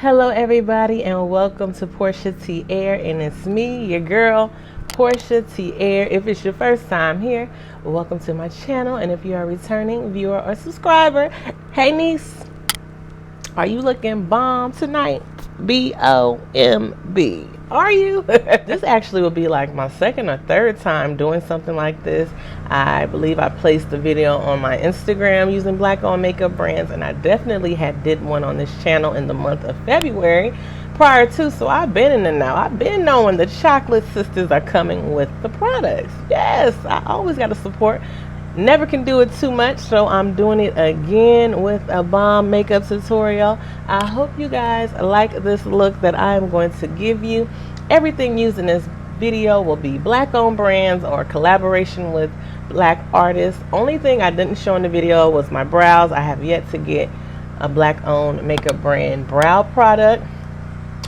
Hello everybody and welcome to Portia T Air, and it's me, your girl, Portia T Air. If it's your first time here, welcome to my channel, and if you are a returning viewer or subscriber, hey niece, are you looking bomb tonight? B.O.M.B. Are you? This actually will be like my second or third time doing something like this. I believe I placed the video on my Instagram using black-owned makeup brands, and I definitely did one on this channel in the month of February prior to, so I've been in the know. I've been knowing the chocolate sisters are coming with the products. Yes, I always got to support. Never can do it too much, so I'm doing it again with a bomb makeup tutorial. I hope you guys like this look that I'm going to give you. Everything used in this video will be black owned brands or collaboration with black artists. Only thing I didn't show in the video was my brows. I have yet to get a black owned makeup brand brow product,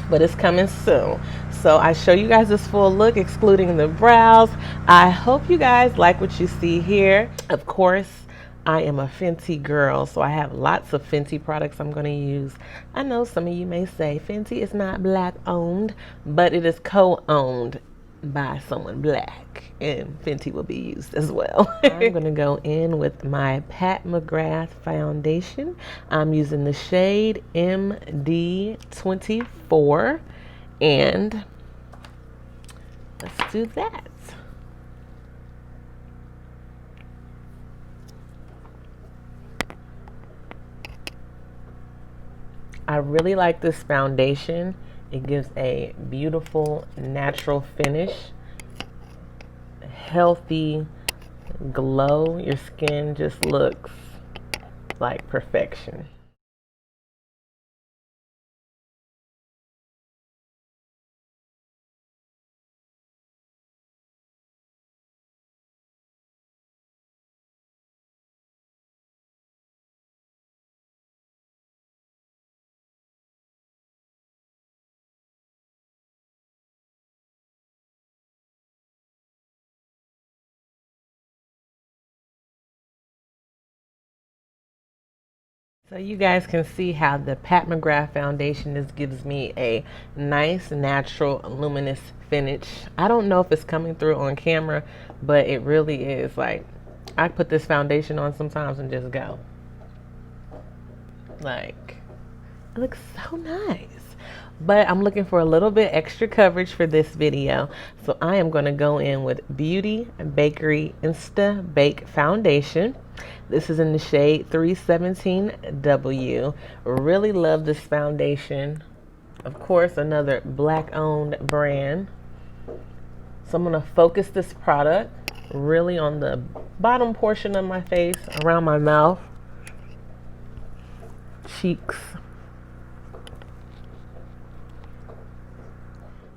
but it's coming soon. So I show you guys this full look excluding the brows. I hope you guys like what you see here. Of course, I am a Fenty girl, so I have lots of Fenty products I'm going to use. I know some of you may say Fenty is not black owned, but it is co-owned by someone black, and Fenty will be used as well. I'm going to go in with my Pat McGrath Foundation. I'm using the shade MD24, and let's do that. I really like this foundation. It gives a beautiful natural finish, healthy glow. Your skin just looks like perfection. So you guys can see how the Pat McGrath foundation gives me a nice, natural, luminous finish. I don't know if it's coming through on camera, but it really is. Like, I put this foundation on sometimes and just go. Like, it looks so nice. But I'm looking for a little bit extra coverage for this video. So I am going to go in with Beauty Bakerie Insta Bake Foundation. This is in the shade 317W. Really love this foundation. Of course, another black owned brand. So I'm going to focus this product really on the bottom portion of my face, around my mouth, cheeks.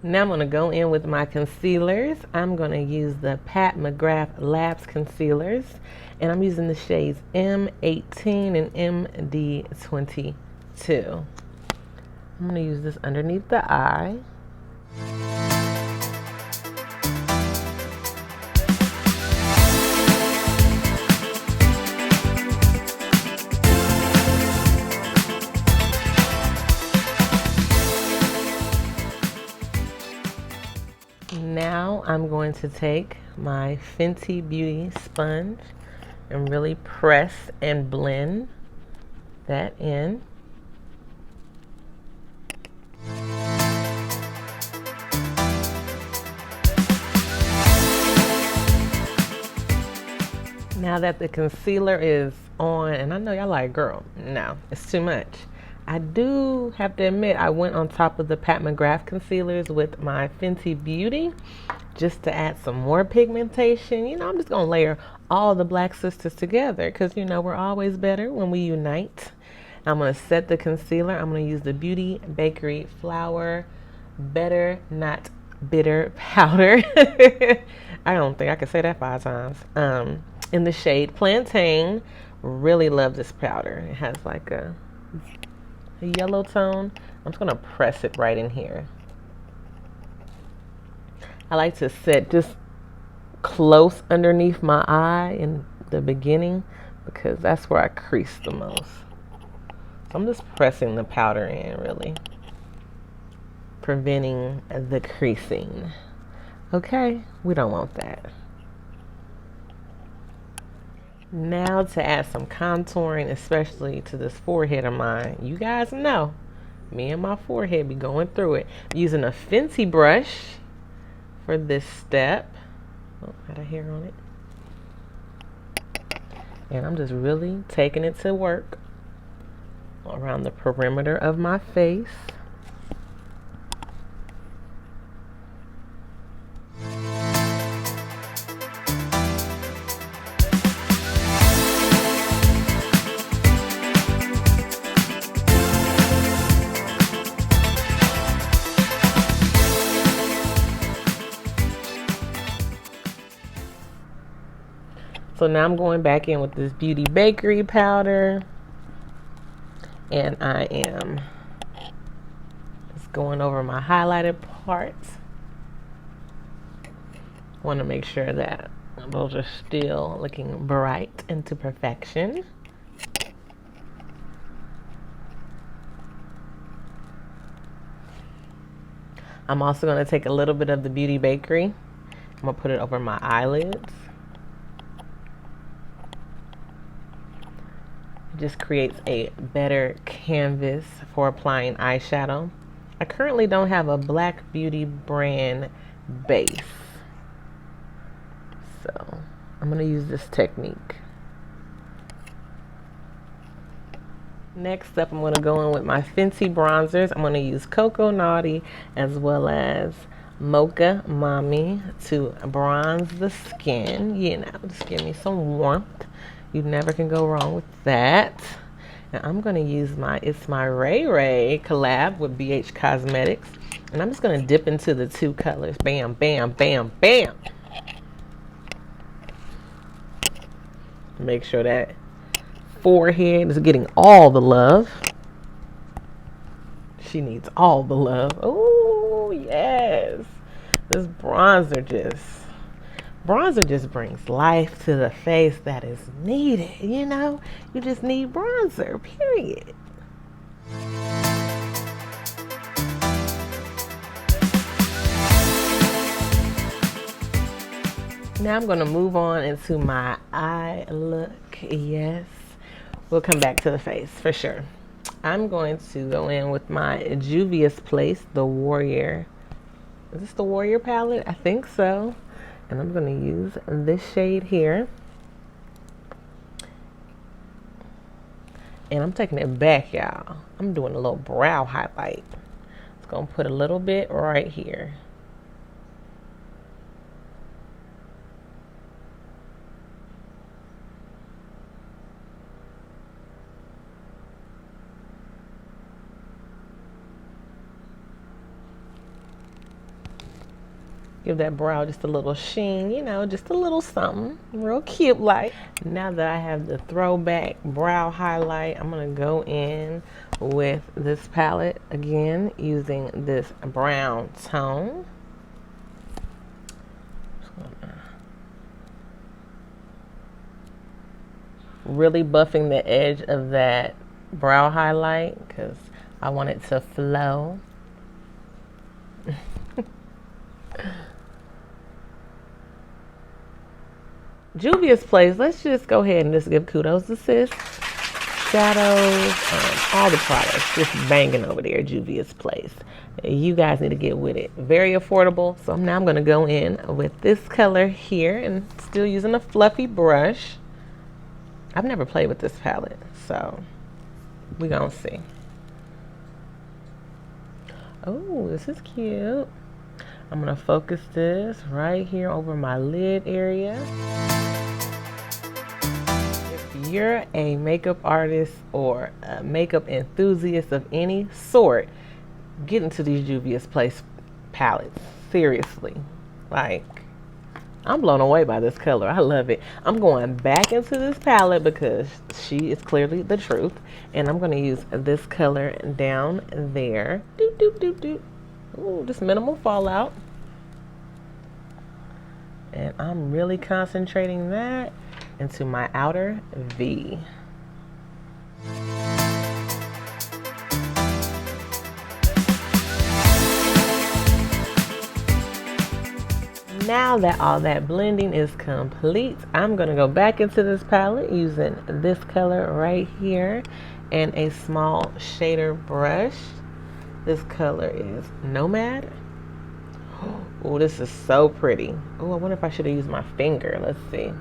Now I'm going to go in with my concealers. I'm going to use the Pat McGrath Labs concealers, and I'm using the shades M18 and MD22. I'm going to use this underneath the eye. Now I'm going to take my Fenty Beauty sponge and really press and blend that in. Now that the concealer is on, and I know y'all like, girl, no, it's too much. I do have to admit, I went on top of the Pat McGrath concealers with my Fenty Beauty just to add some more pigmentation. You know, I'm just going to layer all the black sisters together because, you know, we're always better when we unite. I'm going to set the concealer. I'm going to use the Beauty Bakerie Flour Better Not Bitter Powder. I don't think I can say that 5 times. In the shade Plantain. Really love this powder. It has like a yellow tone. I'm just going to press it right in here. I like to set just close underneath my eye in the beginning because that's where I crease the most. So I'm just pressing the powder in really. preventing the creasing. Okay, we don't want that. Now to add some contouring, especially to this forehead of mine. You guys know, me and my forehead be going through it. Using a Fenty brush for this step. Oh, got a hair on it. And I'm just really taking it to work around the perimeter of my face. So now I'm going back in with this Beauty Bakerie powder, and I am just going over my highlighted parts. Want to make sure that those are still looking bright and to perfection. I'm also going to take a little bit of the Beauty Bakerie. I'm going to put it over my eyelids. It just creates a better canvas for applying eyeshadow. I currently don't have a Black Beauty brand base, so I'm going to use this technique. Next up, I'm going to go in with my Fenty bronzers. I'm going to use Cocoa Naughty as well as Mocha Mami to bronze the skin. You know, just give me some warmth. You never can go wrong with that. Now I'm going to use my It's My Ray Ray collab with BH Cosmetics. And I'm just going to dip into the two colors. Bam, bam, bam, bam. Make sure that forehead is getting all the love. She needs all the love. Oh, yes. This bronzer just brings life to the face that is needed, you know? You just need bronzer, period. Now I'm going to move on into my eye look. Yes. We'll come back to the face for sure. I'm going to go in with my Juvia's Place, the Warrior. Is this the Warrior palette? I think so. And I'm going to use this shade here. And I'm taking it back, y'all. I'm doing a little brow highlight. It's going to put a little bit right here. Give that brow just a little sheen, you know, just a little something real cute like. Now that I have the throwback brow highlight, I'm going to go in with this palette again using this brown tone. Really buffing the edge of that brow highlight because I want it to flow. Juvia's Place, let's just go ahead and just give kudos to sis. Shadows, all the products just banging over there. Juvia's Place, you guys need to get with it. Very affordable. So now I'm going to go in with this color here and still using a fluffy brush. I've never played with this palette, so we're going to see. Oh, this is cute. I'm going to focus this right here over my lid area. If you're a makeup artist or a makeup enthusiast of any sort, get into these Juvia's Place palettes. Seriously. Like, I'm blown away by this color. I love it. I'm going back into this palette because she is clearly the truth. And I'm going to use this color down there. Doot, doot, doot, doot. Ooh, just minimal fallout. And I'm really concentrating that into my outer V. Now that all that blending is complete, I'm going to go back into this palette using this color right here and a small shader brush. This color is Nomad. Oh, this is so pretty. Oh, I wonder if I should have used my finger. Let's see.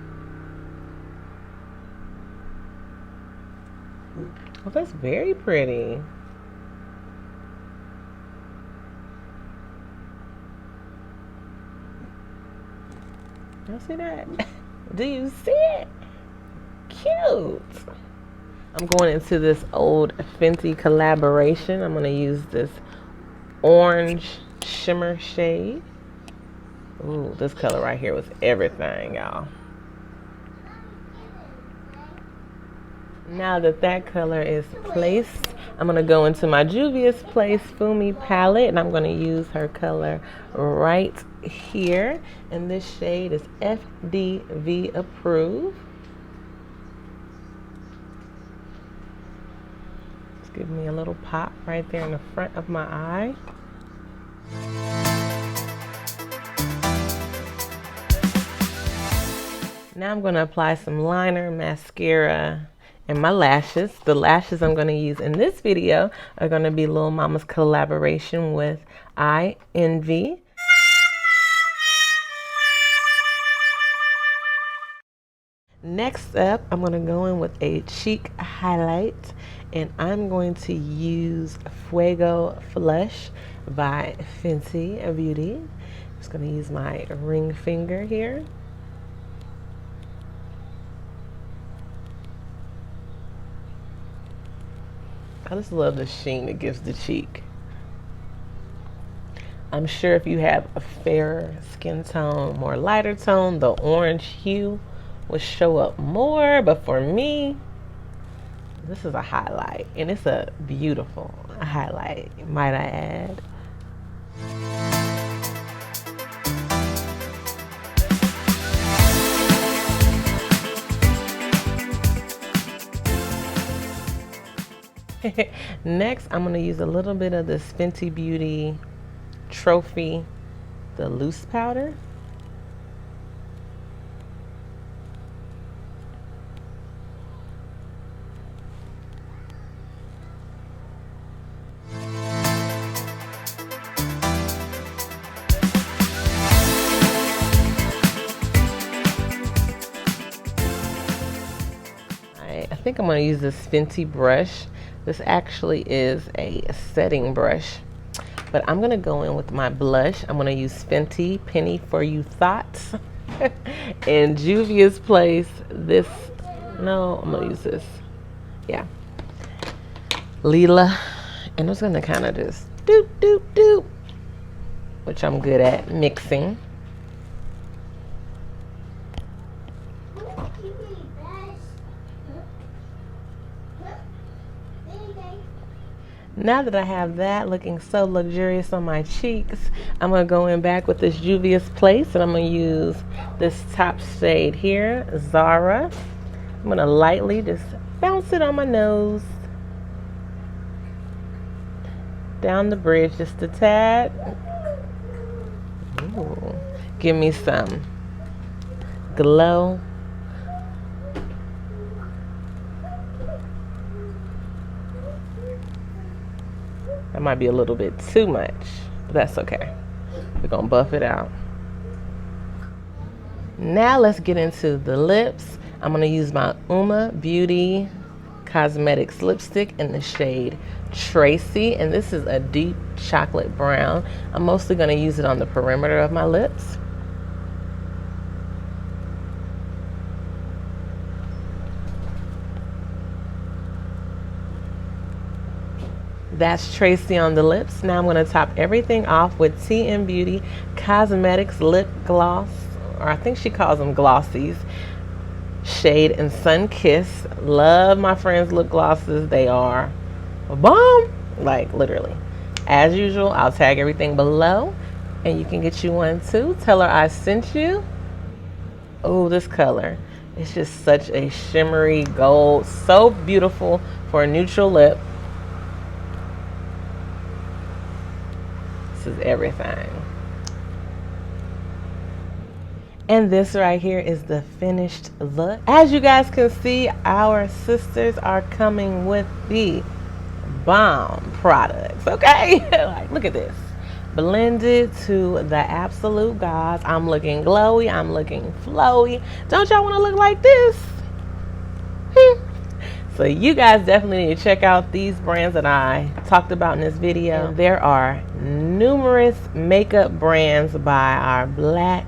Oh, that's very pretty. Y'all see that? Do you see it? Cute. I'm going into this old Fenty collaboration. I'm going to use this orange shimmer shade. Ooh, this color right here was everything, y'all. Now that that color is placed, I'm going to go into my Juvia's Place Fumi palette, and I'm going to use her color right here. And this shade is FDV approved. Just give me a little pop right there in the front of my eye. Now I'm going to apply some liner, mascara, and my lashes. The lashes I'm going to use in this video are going to be Lil Mama's collaboration with IEnvy. Next up, I'm going to go in with a cheek highlight, and I'm going to use Fuego Flush by Fenty Beauty. I'm just going to use my ring finger here. I just love the sheen it gives the cheek. I'm sure if you have a fairer skin tone, more lighter tone, the orange hue will show up more. But for me, this is a highlight, and it's a beautiful highlight, might I add. Next, I'm going to use a little bit of this Fenty Beauty Trophy, the loose powder. I think I'm going to use this Fenty brush. This actually is a setting brush, but I'm going to go in with my blush. I'm going to use Fenty Penny For You Thoughts. In Juvia's Place, this, no, I'm going to use this. Yeah. Lila. And I'm just going to kind of just doop, doop, doop, which I'm good at mixing. Now that I have that looking so luxurious on my cheeks, I'm going to go in back with this Juvia's Place, and I'm going to use this top shade here, Zara. I'm going to lightly just bounce it on my nose, down the bridge just a tad. Ooh, give me some glow. That might be a little bit too much, but that's okay. We're gonna buff it out. Now let's get into the lips. I'm gonna use my UOMA Beauty Cosmetics lipstick in the shade Tracy, and this is a deep chocolate brown. I'm mostly gonna use it on the perimeter of my lips. That's Tracy on the lips. Now I'm going to top everything off with TM Beauty Cosmetics Lip Gloss, or I think she calls them glossies, shade in Sunkissed. Love my friends' lip glosses. They are a bomb, like literally. As usual, I'll tag everything below, and you can get you one too. Tell her I sent you. Oh, this color. It's just such a shimmery gold. So beautiful for a neutral lip. This is everything. And this right here is the finished look. As you guys can see, our sisters are coming with the bomb products, okay? Like, look at this. Blended to the absolute gods. I'm looking glowy. I'm looking flowy. Don't y'all want to look like this? So you guys definitely need to check out these brands that I talked about in this video. And there are numerous makeup brands by our black,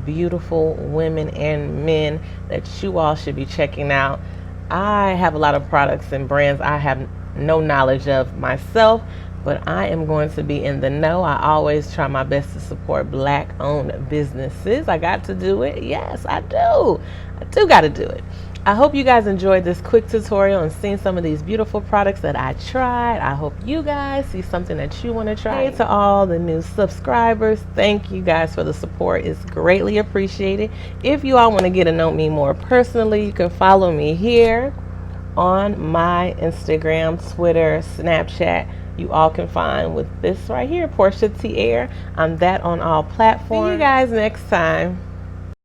beautiful women and men that you all should be checking out. I have a lot of products and brands I have no knowledge of myself, but I am going to be in the know. I always try my best to support black-owned businesses. I got to do it. Yes, I do. I do got to do it. I hope you guys enjoyed this quick tutorial and seen some of these beautiful products that I tried. I hope you guys see something that you want to try. Hey, to all the new subscribers, thank you guys for the support. It's greatly appreciated. If you all want to get to know me more personally, you can follow me here on my Instagram, Twitter, Snapchat. You all can find with this right here, Portia T. Air. I'm that on all platforms. See you guys next time.